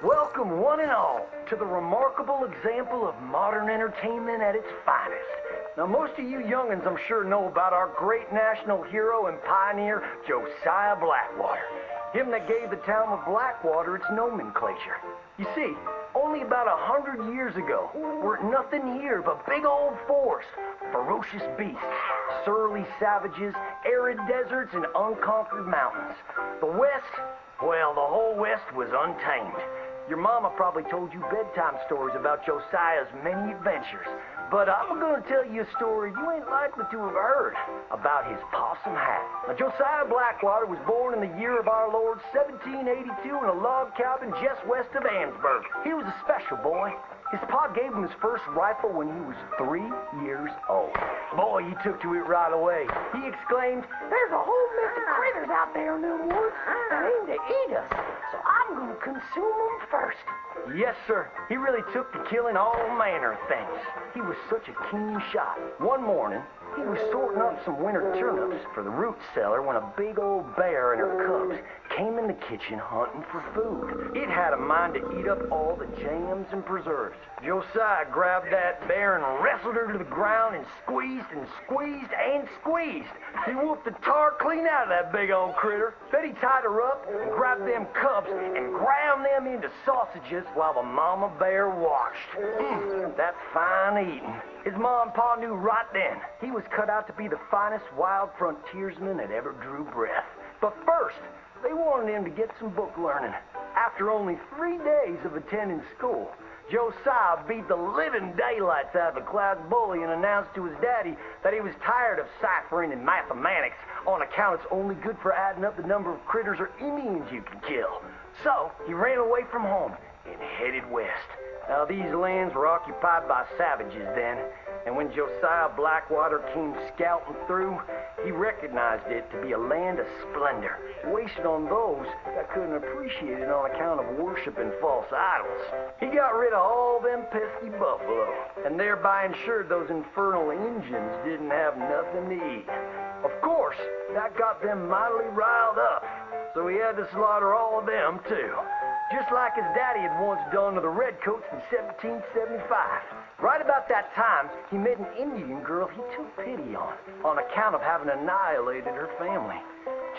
Welcome one and all to the remarkable example of modern entertainment at its finest. Now most of you youngins I'm sure know about our great national hero and pioneer, Josiah Blackwater. Him that gave the town of Blackwater its nomenclature. You see, only about 100 years ago, weren't nothing here but big old forest, ferocious beasts, surly savages, arid deserts, and unconquered mountains. The West, well, the whole West was untamed. Your mama probably told you bedtime stories about Josiah's many adventures, but I'm gonna tell you a story you ain't likely to have heard about his possum hat. Now, Josiah Blackwater was born in the year of our Lord 1782 in a log cabin just west of Ansburg. He was a special boy. His pa gave him his first rifle when he was 3 years old. Boy, he took to it right away. He exclaimed, "There's a whole mess of critters out there in them woods that aim to eat us, so I'm gonna consume them first." Yes, sir. He really took to killing all manner of things. He was such a keen shot. One morning, he was sorting up some winter turnips for the root cellar when a big old bear and her cubs came in the kitchen hunting for food. It had a mind to eat up all the jams and preserves. Josiah grabbed that bear and wrestled her to the ground and squeezed and squeezed and squeezed. He whooped the tar clean out of that big old critter. Then he tied her up and grabbed them cubs and ground them into sausages while the mama bear watched. That's fine eating. His ma and pa knew right then he was cut out to be the finest wild frontiersman that ever drew breath. But first, they wanted him to get some book learning. After only 3 days of attending school, Josiah beat the living daylights out of the class bully and announced to his daddy that he was tired of ciphering and mathematics on account it's only good for adding up the number of critters or Indians you can kill. So he ran away from home and headed west. Now, these lands were occupied by savages then, and when Josiah Blackwater came scouting through, he recognized it to be a land of splendor, wasted on those that couldn't appreciate it on account of worshiping false idols. He got rid of all them pesky buffalo, and thereby ensured those infernal Injuns didn't have nothing to eat. Of course, that got them mightily riled up, so he had to slaughter all of them too. Just like his daddy had once done to the Redcoats in 1775. Right about that time, he met an Indian girl he took pity on account of having annihilated her family.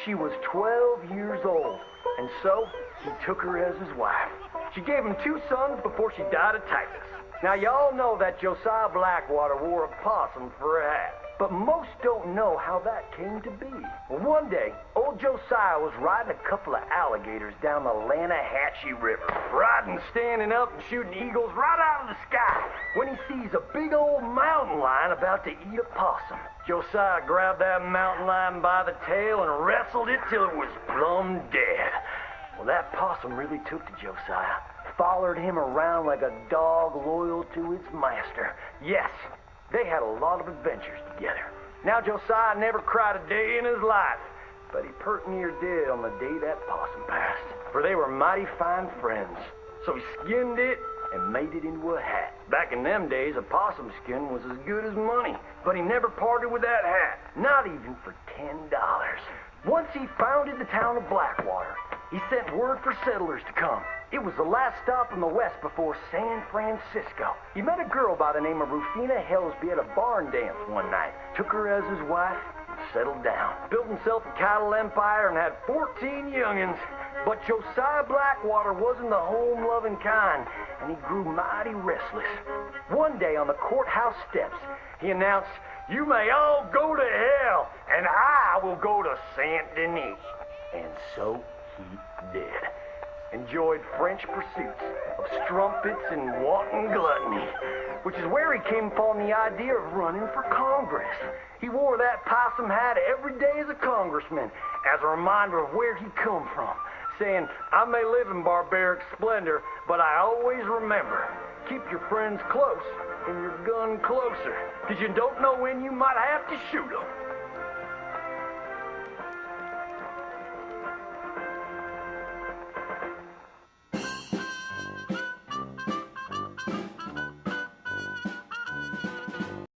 She was 12 years old, and so he took her as his wife. She gave him 2 sons before she died of typhus. Now, y'all know that Josiah Blackwater wore a possum for a hat. But most don't know how that came to be. Well, one day, old Josiah was riding a couple of alligators down the Lanahatchee River. Riding, standing up, and shooting eagles right out of the sky when he sees a big old mountain lion about to eat a possum. Josiah grabbed that mountain lion by the tail and wrestled it till it was plumb dead. Well, that possum really took to Josiah. Followed him around like a dog loyal to its master. Yes, they had a lot of adventures together. Now, Josiah never cried a day in his life, but he pert near did on the day that possum passed, for they were mighty fine friends. So he skinned it and made it into a hat. Back in them days, a possum skin was as good as money, but he never parted with that hat, not even for $10. Once he founded the town of Blackwater, he sent word for settlers to come. It was the last stop in the west before San Francisco. He met a girl by the name of Rufina Helsby at a barn dance one night, took her as his wife, and settled down. Built himself a cattle empire and had 14 youngins. But Josiah Blackwater wasn't the home-loving kind, and he grew mighty restless. One day on the courthouse steps, he announced, "You may all go to hell, and I will go to Saint Denis." And so he did. Enjoyed French pursuits of strumpets and wanton gluttony, which is where he came upon the idea of running for Congress. He wore that possum hat every day as a congressman, as a reminder of where he come from, saying, "I may live in barbaric splendor, but I always remember, keep your friends close and your gun closer, because you don't know when you might have to shoot them."